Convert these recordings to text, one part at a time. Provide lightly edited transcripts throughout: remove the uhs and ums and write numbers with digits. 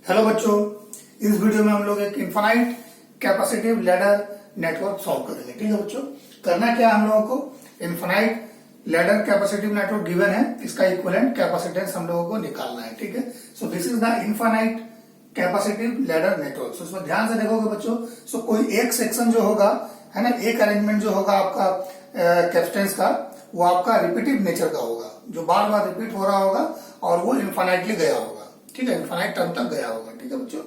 Hello बच्चों, इस video में हम लोग एक infinite capacitive ladder network solve करेंगे। ठीक है बच्चों, करना क्या है हम लोगों को, infinite ladder capacitive network given है, इसका इक्विवेलेंट कैपेसिटेंस हम लोगों को निकालना है। ठीक है, so this is the infinite capacitive ladder network. So इसमें ध्यान से देखोगे बच्चों, सो कोई एक सेक्शन जो होगा है ना, एक अरेंजमेंट जो होगा आपका कैपेसिटेंस का, वो आपका रिपीटिव नेचर का होगा, जो बार बार रिपीट हो रहा होगा और वो इनफाइनाइटली गया होगा। ठीक है, इनफाइनाइट टर्म तक गया होगा। ठीक है बच्चों,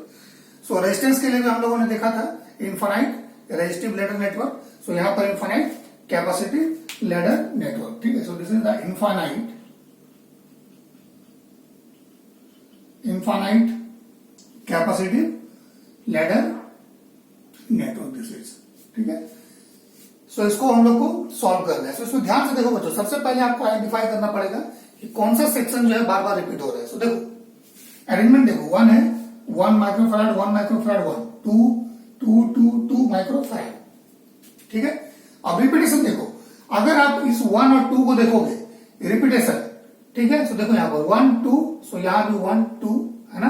सो रेजिस्टेंस के लिए भी हम लोगों ने देखा था इनफाइनाइट रेजिस्टिव लैडर नेटवर्क। सो यहां पर इनफाइनाइट कैपेसिटिव लैडर नेटवर्क। ठीक है, so this is the infinite capacitive ladder network this is. ठीक है, सो इसको हम लोग को सॉल्व करना है। सो इसमें ध्यान से देखो बच्चों, सबसे पहले आपको आइडेंटिफाई करना पड़ेगा कि कौन सा सेक्शन जो है बार बार रिपीट हो रहा है। सो देखो अरेंजमेंट देखो, 1 है 1 माइक्रोफैराड 1 माइक्रोफैराड 1 2 2 2 2 माइक्रोफैराड। ठीक है, अब रिपीटेशन देखो, अगर आप इस 1 और 2 को देखोगे रिपीटेशन, ठीक है, सो देखो यहां पर 1 2, सो यहां भी 1 2 है ना,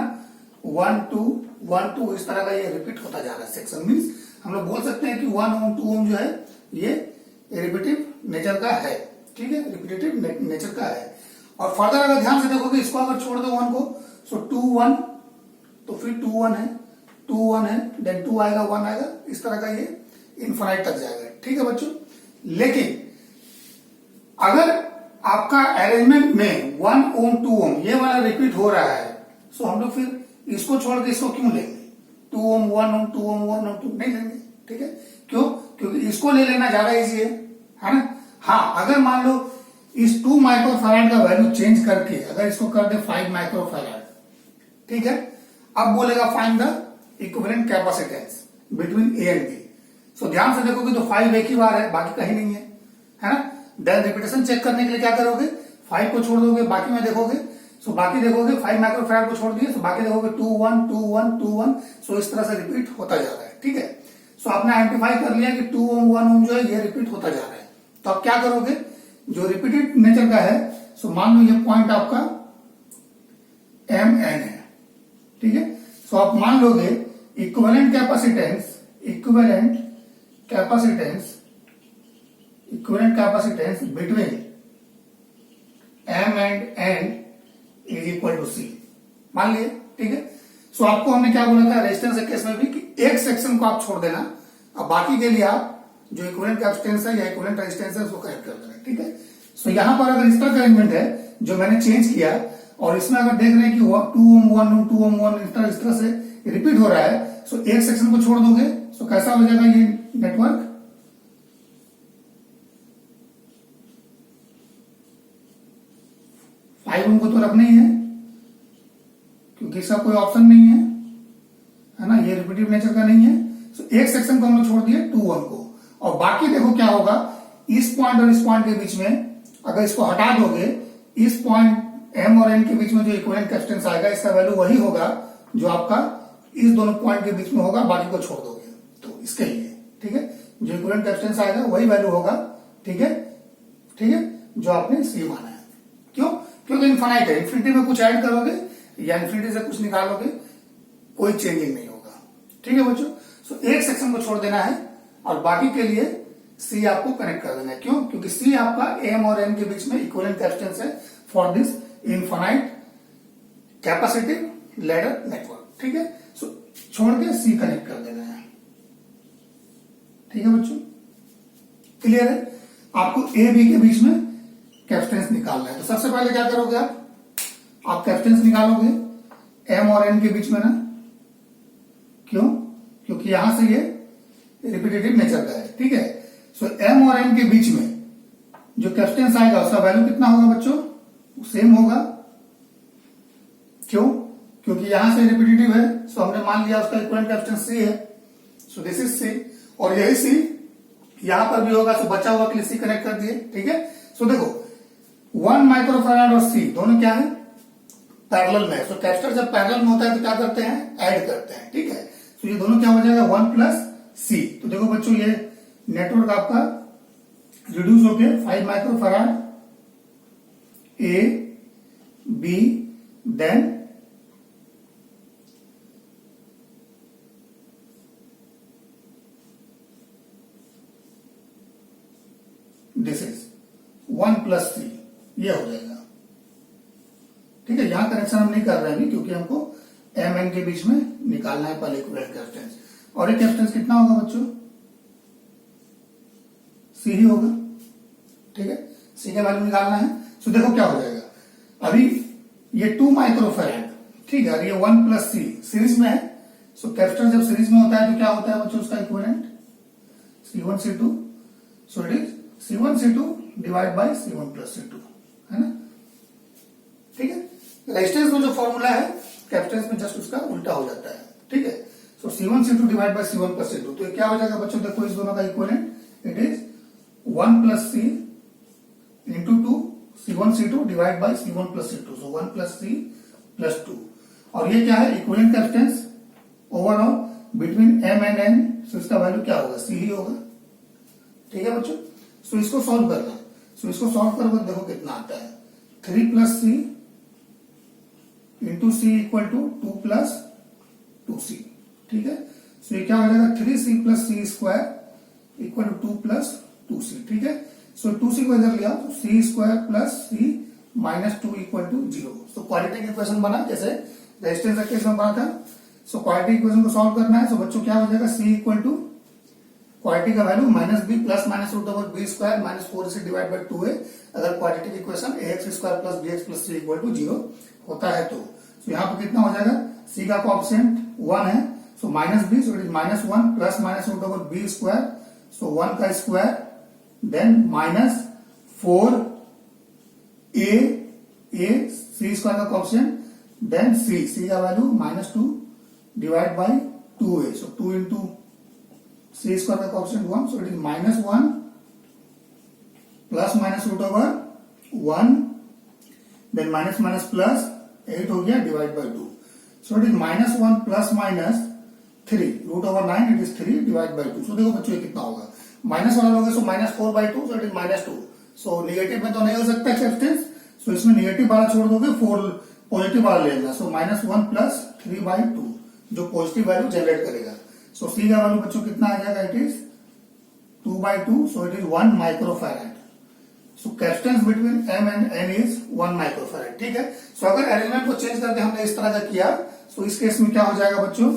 1 2 1 2, इस तरह का ये रिपीट होता जा रहा है सेक्शन। मीन्स हम लोग बोल सकते हैं कि 1 ओम 2 ओम जो है ये रिपीटिव नेचर का है। ठीक है, रिपीटेटिव नेचर का है। और फर्दर अगर ध्यान से देखोगे, इसको अगर छोड़ दो 1 को, सो 2 1, तो फिर 2 1 है 2 1 है, देन 2 आएगा 1 आएगा, इस तरह का ये इनफाइनाइट तक जाएगा। ठीक है बच्चों, लेकिन अगर आपका अरेंजमेंट में 1 ओम 2 ओम ये वाला रिपीट हो रहा है, सो हम लोग फिर इसको छोड़ के इसको क्यों लेंगे, 2 ओम 1 ओम 2 ओम 1 ओम 2 नहीं लेंगे। ठीक है, क्यों, क्योंकि इसको ले लेना ज्यादा इजी है ना। हाँ, अगर मान लो इस 2 माइक्रोफैराड का वैल्यू चेंज करके अगर इसको कर दे 5 माइक्रोफैराड, ठीक है, अब बोलेगा find the equivalent capacitance between A and B. So ध्यान से देखोगे तो 5 एक ही बार है, बाकी कहीं नहीं है ना। देन रिपीटेशन चेक करने के लिए क्या करोगे, 5 को छोड़ दोगे, बाकी में देखोगे, सो बाकी देखोगे 5 माइक्रोफैराड को छोड़ दिए, सो बाकी देखोगे 2 1 2 1 2 1, सो इस तरह से रिपीट होता जा रहा है। ठीक है, सो आपने आइडेंटिफाई कर लिया कि 2 ओम 1 ओम जो है ये रिपीट होता जा रहा है। तो आप क्या करोगे, जो रिपीटेड नेचर का है, सो मान लो ये पॉइंट आपका एम एन है। ठीक है, सो आप मान लोगे equivalent capacitance between M and N is equal to C, मान लिए। ठीक है, सो आपको हमने क्या बोला था रेजिस्टेंस के केस में भी कि एक सेक्शन को आप छोड़ देना, अब बाकी के लिए आप जो इक्विवेलेंट कैपेसिटेंस है या इक्विवेलेंट रेजिस्टेंस है उसको करेक्ट कर देना। ठीक है, सो यहां पर अगर इस तरह का अरेंजमेंट है जो मैंने चेंज किया, और इसमें अगर देख रहे हैं कि 2 ओम 1 ओम 2 ओम 1 इस तरह से रिपीट हो रहा है, सो एक सेक्शन को छोड़ दोगे, सो कैसा हो जाएगा ये नेटवर्क, फाइव ओम को तो रखना ही है क्योंकि इसका कोई ऑप्शन नहीं है ना, ये रिपीटिव नेचर का नहीं है। सो एक सेक्शन को हम लोग छोड़ दिए 2 1 को, और बाकी देखो क्या होगा, इस पॉइंट और इस पॉइंट के बीच में अगर इसको हटा दोगे, इस पॉइंट एम और एन के बीच में जो इक्विवेलेंट कैपेसिटेंस आएगा, इसका वैल्यू वही होगा जो आपका इस दोनों पॉइंट के बीच में होगा, बाकी को छोड़ दोगे तो इसके लिए। ठीक है, जो इक्विवेलेंट कैपेसिटेंस आएगा वही वैल्यू होगा। ठीक है, ठीक है, जो आपने सी माना है। क्यों, क्योंकि इनफाइनाइट है, इन्फिनिटी में कुछ ऐड करोगे या इन्फिनिटी से कुछ निकालोगे, कोई चेंजिंग नहीं होगा। ठीक है बच्चों, सो एक सेक्शन को छोड़ देना है और बाकी के लिए सी आपको कनेक्ट कर देना है। क्यों, क्योंकि सी आपका एम और एन के बीच में इक्विवेलेंट कैपेसिटेंस है for this infinite capacitive ladder network. ठीक है, सो छोड़ के सी कनेक्ट कर देना है। ठीक है बच्चों, क्लियर है। आपको ए बी के बीच में कैपेसिटेंस निकालना है, तो सबसे पहले क्या करोगे, आप कैपेसिटेंस निकालोगे एम और एन के बीच में ना। क्यों, क्योंकि यहां से ये रिपीटेटिव नेचर का है। ठीक है, सो एम और एन के बीच में जो कैपेसिटेंस आएगा उसका वैल्यू कितना होगा बच्चों, सेम होगा। क्यों, क्योंकि यहां से रिपीटेटिव है, सो हमने मान लिया उसका इक्विवेलेंट कैपेसिटेंस सी है। सो दिस इज सी, और यही सी यहां पर भी होगा, तो बचा हुआ के लिए सी कनेक्ट कर दिए। ठीक है, सो देखो 1 माइक्रोफैराड और सी दोनों क्या है, पैरेलल में। सो कैपेसिटर जब पैरेलल में होता है तो क्या करते हैं, ऐड करते हैं। ठीक है, तो ये दोनों क्या हो जाएगा 1 प्लस सी। तो देखो बच्चों, ये नेटवर्क आपका रिड्यूस होके 5 माइक्रोफैराड ए बी देन ठीक है, यहां कनेक्शन हम नहीं कर रहे हैं अभी, क्योंकि हमको एम एन के बीच में निकालना है पहले इक्विवेलेंट कैपेसिटेंस। और ये कैपेसिटेंस कितना होगा बच्चों? सी ही होगा। ठीक है, सी का वैल्यू निकालना है। सो देखो क्या हो जाएगा, अभी ये 2 माइक्रोफैराड, ठीक है, और ये 1 प्लस सी सीरीज में है। सो कैपेसिटेंस जब सीरीज में होता है तो क्या होता है बच्चों उसका equivalent? C1 C2। So it is C1 C2 divide by C1 plus C2, है ना। ठीक है, रेजिस्टेंस में जो फॉर्मूला है कैपेसिटेंस में जस्ट उसका उल्टा हो जाता है। ठीक है, सो C1 C2 divide by C1 plus C2, तो ये क्या हो जाएगा बच्चों? देखो इस दोनों का equivalent, it is 1 plus C into 2 C1 C2 divide by C1 plus C2, so 1 plus C plus 2। और ये क्या है? Equivalent capacitance overall between M and N. So इसका वैल्यू क्या होगा? सी ही होगा। ठीक है बच्चों, सो इसको सॉल्व करना है। सो इसको सॉल्व करोगे देखो कितना आता है, 3 plus C into C equal to 2 plus 2c। ठीक है, सो ये क्या हो जाएगा? 3c plus C square equal to 2 plus 2c। ठीक है, सो 2c को इधर लिया तो C square plus C minus 2 equal to 0। So quadratic equation बना, जैसे रेजिस्टेंस का केस में बना था। सो क्वाड्रेटिक इक्वेशन को सॉल्व करना है। सो बच्चों क्या हो जाएगा? सी इक्वल टू क्वाड्रेटिक का value minus B plus minus root over B square minus 4c divide by 2 है। अगर quadratic equation ax square plus bx plus c equal to 0 होता है तो। सो यहाँ पर कितना हो जाएगा? c का कोएफिशिएंट 1 है, so minus B, so it is minus 1 plus minus root over B square, so 1 का square, then minus 4 a c square का कोएफिशिएंट, देन c का वैल्यू माइनस 2 डिवाइड बाय 2 है, सो 2 इंटू सी स्क्वायर का coefficient 1, so it is minus 1 plus minus root over 1, then minus minus plus 8 हो गया divide by 2, so it is minus 1 plus minus 3 root over 9, it is 3 divide by 2। So देखो बच्चों ये कितना होगा? Minus वाला होगा, so minus 4 by 2, so it is minus 2। So negative में तो नहीं हो सकता कैपेसिटेंस, सो इसमें निगेटिव वाला छोड़ दोगे, 4 पॉजिटिव वाला लेना। सो माइनस 1 प्लस 3 बाय 2 जो पॉजिटिव वैल्यू जनरेट करेगा। सो सी का वैल्यू बच्चों कितना आ जाएगा? It is 2 by 2, so it is 1 microfarad. So capacitance between M and N is 1 microfarad. ठीक है, सो अगर अरेंजमेंट को चेंज करके हमने इस तरह का किया, सो इस केस में क्या हो जाएगा बच्चों?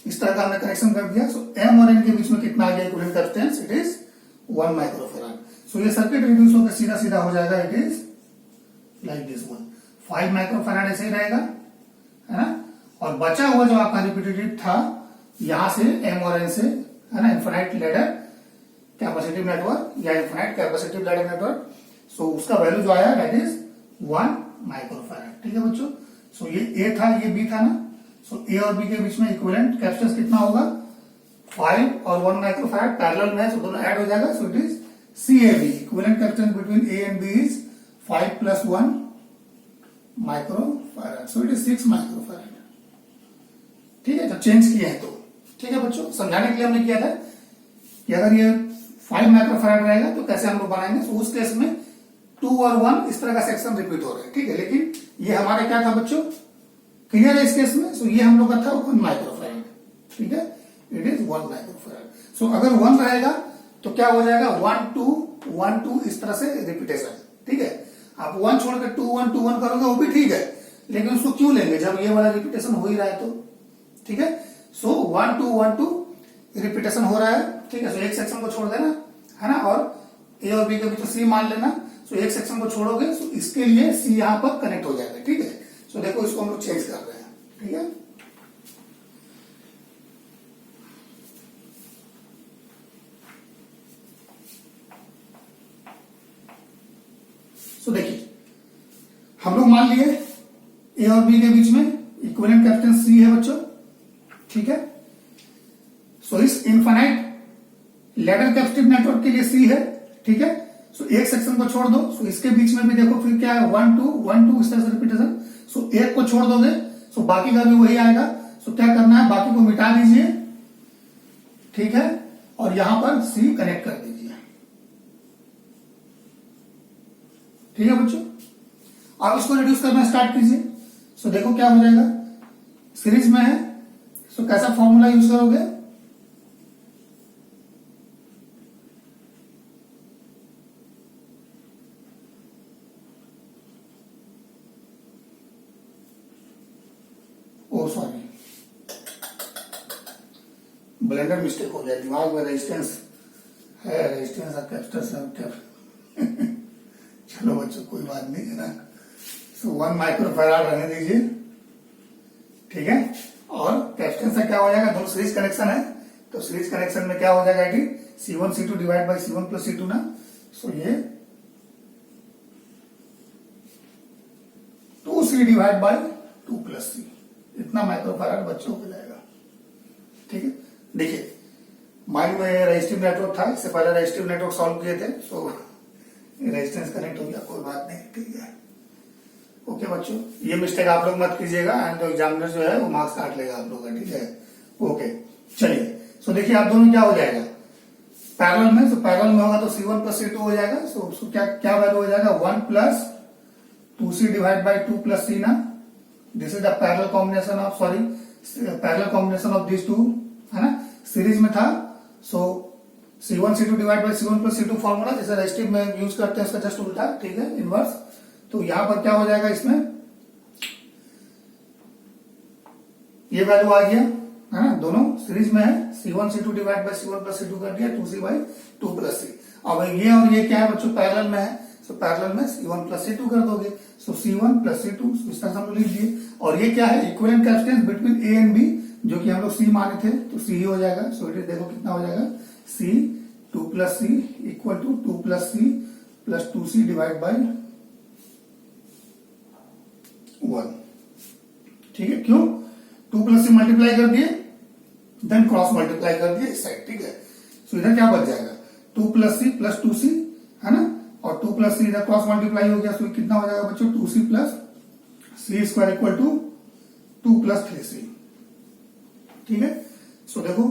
इस तरह का हमने कनेक्शन कर दिया। सो एम और एन के बीच में कितना आ गया equivalent capacitance? It is 1 microfarad. So ये सर्किट रिड्यूस होकर सीधा सीधा हो जाएगा, it is like this one, 5 microfarad ऐसे ही रहेगा, है ना। और बचा हुआ जो आपका रिपीटेटिव था यहां से एम और एन से, है ना, इन्फिनाइट लैडर कैपेसिटिव नेटवर्क या इन्फिनाइट कैपेसिटिव लैडर नेटवर्क, सो उसका वैल्यू जो आया दैट इज 1 माइक्रोफैराड। ठीक है बच्चों, सो ये ए था, ये बी था ना। सो ए और बी के बीच में इक्विवेलेंट कैपेसिटेंस कितना होगा? 5 और 1 माइक्रोफैराड पैरेलल में है, सो दोनों ऐड हो जाएगा। So it is CAB, equivalent capacitance between A and B is 5 plus 1 microfarad, so it is 6 microfarad. ठीक है, जब चेंज किए हैं तो। ठीक है बच्चों, समझाने के लिए हमने किया था कि अगर ये 5 माइक्रोफैराड रहेगा तो कैसे हम लोग बनाएंगे। तो उस केस में 2 और 1 इस तरह का सेक्शन रिपीट हो रहा है। ठीक है, लेकिन ये हमारा क्या था बच्चों? क्लियर है इस केस में। सो ये हम लोग का था 1 माइक्रोफैराड। ठीक है, इट इज 1 माइक्रोफैराड। सो अगर 1 रहेगा तो क्या हो जाएगा? 1 2 1 2 इस तरह से रिपीटेशन। ठीक है, आप 1 छोड़कर 2 1 2 1 करोगे वो भी ठीक है, लेकिन उसको क्यों लेंगे जब ये वाला रिपीटेशन हो ही रहा है तो। ठीक है, सो 1 2 1 2 रिपीटेशन हो रहा है। ठीक है, सो एक सेक्शन को छोड़ देना, है ना, और ए और बी के बीच सी मान लेना। सो एक सेक्शन को छोड़ोगे, सो इसके लिए सी यहां पर कनेक्ट हो जाएगा। ठीक है, सो देखो इसको हम लोग चेंज कर रहे हैं। ठीक है, सो देखिए हम लोग मान लिए ए और बी के बीच में इक्विवेलेंट कैपेसिटेंस सी है बच्चों। ठीक है, सो इस इनफाइनाइट लैडर कैपेसिटिव नेटवर्क के लिए सी है। ठीक है, सो एक सेक्शन को छोड़ दो, सो इसके बीच में भी देखो फिर क्या है? 1 2 1 2 इस तरह से रिपीटेशन। सो एक को छोड़ दोगे, सो बाकी का भी वही आएगा। सो क्या करना है? बाकी को मिटा दीजिए। ठीक है, और यहां पर सी कनेक्ट कर दीजिए। ठीक है बच्चों, आप इसको रिड्यूस करना स्टार्ट कीजिए। सो देखो क्या हो जाएगा? सीरीज में है, सो कैसा फॉर्मूला यूज करोगे? सॉरी, ब्लेंडर मिस्टेक हो गया, दिमाग में रेजिस्टेंस है, रेजिस्टेंस और कैपेसिटेंस है। चलो बच्चों कोई बात नहीं है ना। सो 1 माइक्रोफैराड रहने दीजिए, ठीक है। और कैपेसिटेंस से क्या हो जाएगा, दोनों सीरीज कनेक्शन है, तो सीरीज कनेक्शन में क्या हो जाएगा कि C1 C2 divide by C1 plus C2 ना। सो ये 2C divide by 2 plus C, इतना माइक्रोफैराड बच्चों हो जाएगा, ठीक है। देखिए माइंड में रेजिस्टिव नेटवर्क था, इससे पहले रेजिस्टिव नेटवर्क सॉल्व किए थे, सो रेजिस्टेंस कनेक्ट हो गया, कोई बात नहीं, ठीक है। ओके बच्चों, ये मिस्टेक आप लोग मत कीजिएगा, एंड एग्जामिनर जो है वो मार्क्स काट लेगा आप लोग का, ठीक है। ओके चलिए, सो देखिए आप दोनों क्या हो जाएगा पैरेलल में, तो पैरेलल में होगा तो C1 प्लस C2 हो जाएगा। सो उसको क्या वैल्यू हो जाएगा, 1 plus 2C divide by 2 plus C ना। This is the parallel combination of, sorry parallel combination of this two, है ना, सीरीज में था। So C1 C2 divide by C1 plus C2 formula जैसे रेजिस्टिव में यूज करते हैं उसका जस्ट उल्टा, ठीक है, इनवर्स। तो यहां पर क्या हो जाएगा, इसमें ये वैल्यू आ गया, है ना, दोनों सीरीज में है। C1 C2 divide by C1 plus C2 कर दिया, 2C बाई 2 प्लस C। अब ये और ये क्या है बच्चों, पैरेलल में है, सो पैरेलल में C1 प्लस C2 कर दोगे, सो C1 प्लस C2 इस तरह से हम लोग लिख दिए। और ये क्या है, equivalent capacitance between A and B, जो कि हम लोग C माने थे, तो C ही हो जाएगा। सो इट देखो कितना हो जाएगा, C 2 plus C equal to 2 plus C plus 2C divide by 1, ठीक है। क्यों, 2 प्लस C मल्टीप्लाई कर दिए, देन क्रॉस मल्टीप्लाई कर दिए इस साइड, ठीक है। सो इधर क्या बच जाएगा, 2 प्लस C प्लस 2C, है ना, और 2 प्लस C इधर क्रॉस मल्टीप्लाई हो गया, सो कितना हो जाएगा बच्चों, 2C plus C square equal to 2 plus 3C, ठीक है। सो देखो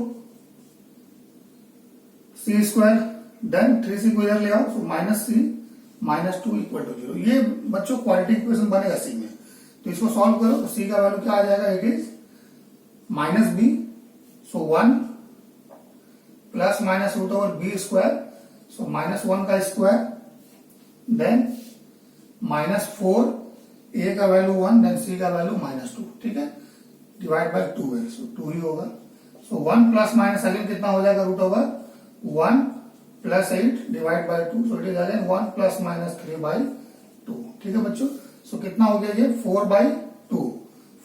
C स्क्वायर देन 3C को इधर ले आओ, so minus C minus 2 equal to 0। ये बच्चों क्वालिटी इक्वेशन बनेगा C में, तो इसको सॉल्व करो तो C का वैल्यू क्या आ जाएगा, it is minus B, so 1 plus minus root over B square, so minus 1 का स्क्वायर, देन माइनस 4, A का वैल्यू 1, देन C का वैल्यू माइनस 2, ठीक है, डिवाइड बाई 2 है, सो 2 ही होगा। सो 1 प्लस माइनस अगेन कितना हो जाएगा, root over 1 plus 8 divide by 2, so it is again 1 plus minus 3 by 2, ठीक है बच्चों। सो कितना हो गया ये, 4 by 2,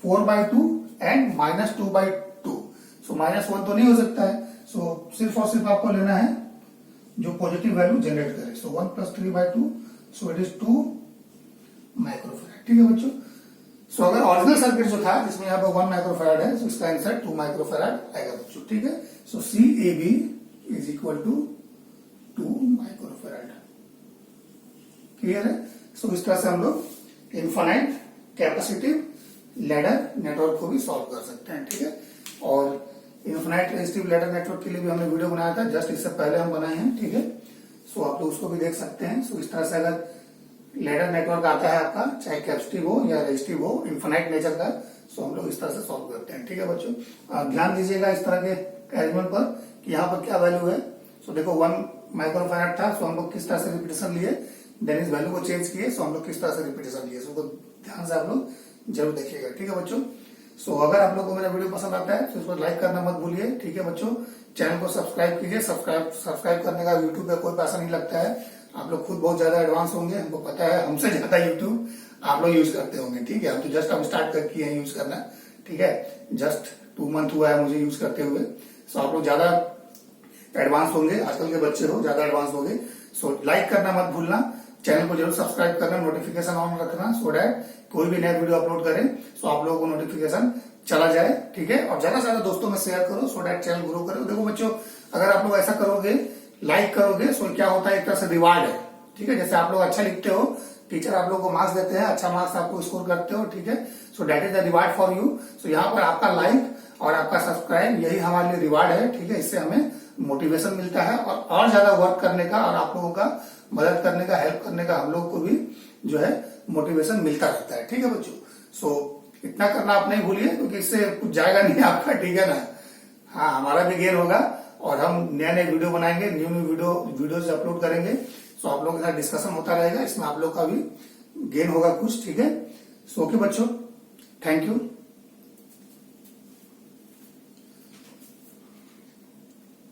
4 by 2 and minus 2 by 2। So minus 1 तो नहीं हो सकता है, सो सिर्फ और सिर्फ आपको लेना है जो पॉजिटिव वैल्यू जनरेट करे। सो 1 plus 3 by 2, so it is 2 microfarad, ठीक है बच्चों। सो अगर ओरिजिनल सर्किट जो था जिसमें यहाँ पे 1 माइक्रोफैराड है, तो इसका आंसर 2 माइक्रोफैराड आएगा बच्चों, ठीक है। So CAB is equal to 2 microfarad, clear है। सो इस तरह से हम लोग इनफाइनाइट कैपेसिटिव लैडर नेटवर्क को भी सॉल्व कर सकते हैं, ठीक है। और इनफाइनाइट रेजिस्टिव लैडर नेटवर्क के लिए भी हमने वीडियो बनाया था, जस्ट इससे पहले हम बनाए हैं, ठीक है। सो आप लोग उसको भी देख सकते हैं। सो इस तरह से अगर लैडर नेटवर्क आता है आपका, चाहे कैपेसिटिव हो या रेजिस्टिव हो, इनफाइनाइट नेचर का, सो हम लोग इस तरह से सॉल्व करते हैं, ठीक है बच्चों। ध्यान दीजिएगा इस तरह के अरेंजमेंट पर कि यहाँ पर क्या वैल्यू है। सो देखो 1 माइक्रोफैराड था, सो हम लोग किस तरह से रिपीटेशन लिए, देन इस वैल्यू को चेंज किए, सो हम लोग किस तरह से रिपीटेशन लिए, सो ध्यान से आप लोग जरूर देखिएगा, ठीक है बच्चों। सो अगर आप लोग को मेरा वीडियो पसंद आता है तो इसको लाइक करना मत भूलिए, ठीक है बच्चों। चैनल को सब्सक्राइब कीजिए, सब्सक्राइब करने का यूट्यूब पे कोई पैसा नहीं लगता है। आप लोग खुद बहुत ज्यादा एडवांस होंगे, हमको पता है, हमसे ज्यादा यूट्यूब आप लोग यूज करते होंगे, ठीक है। हम तो जस्ट अब स्टार्ट कर किए हैं यूज करना, ठीक है, जस्ट 2 मंथ हुआ है मुझे यूज करते हुए। सो आप लोग ज्यादा एडवांस होंगे, आजकल के बच्चे हो ज्यादा एडवांस होंगे। सो लाइक करना मत भूलना, चैनल को जरूर सब्सक्राइब करना, नोटिफिकेशन ऑन रखना, सो डैट कोई भी नया वीडियो अपलोड करें सो आप लोगों को नोटिफिकेशन चला जाए, ठीक है। और ज्यादा से ज्यादा दोस्तों में शेयर करो, सो डैट चैनल ग्रो करे। देखो बच्चों, अगर आप लोग ऐसा करोगे, लाइक करोगे, सो क्या होता है, एक तरह से रिवार्ड है, ठीक है। जैसे आप लोग अच्छा लिखते हो, टीचर आप लोग को मार्क्स देते हैं, अच्छा मार्क्स आपको स्कोर करते हो, ठीक है। So that is the reward for you. So यहाँ पर आपका लाइक और आपका सब्सक्राइब यही हमारे लिए रिवार्ड है, ठीक है। इससे हमें मोटिवेशन मिलता है और ज्यादा वर्क करने का, और आप लोगों का मदद करने का, हेल्प करने का हम लोग को भी जो है मोटिवेशन मिलता रहता है, ठीक है बच्चों। सो इतना करना आप नहीं भूलिए, क्योंकि इससे कुछ जाएगा नहीं आपका, ठीक है ना। हाँ, हमारा भी गेन होगा और हम नए नए वीडियो बनाएंगे, न्यू वीडियोज अपलोड करेंगे। सो आप लोगों के साथ डिस्कशन होता रहेगा, इसमें आप लोग का भी गेन होगा कुछ, ठीक है। सो ओके बच्चों, थैंक यू।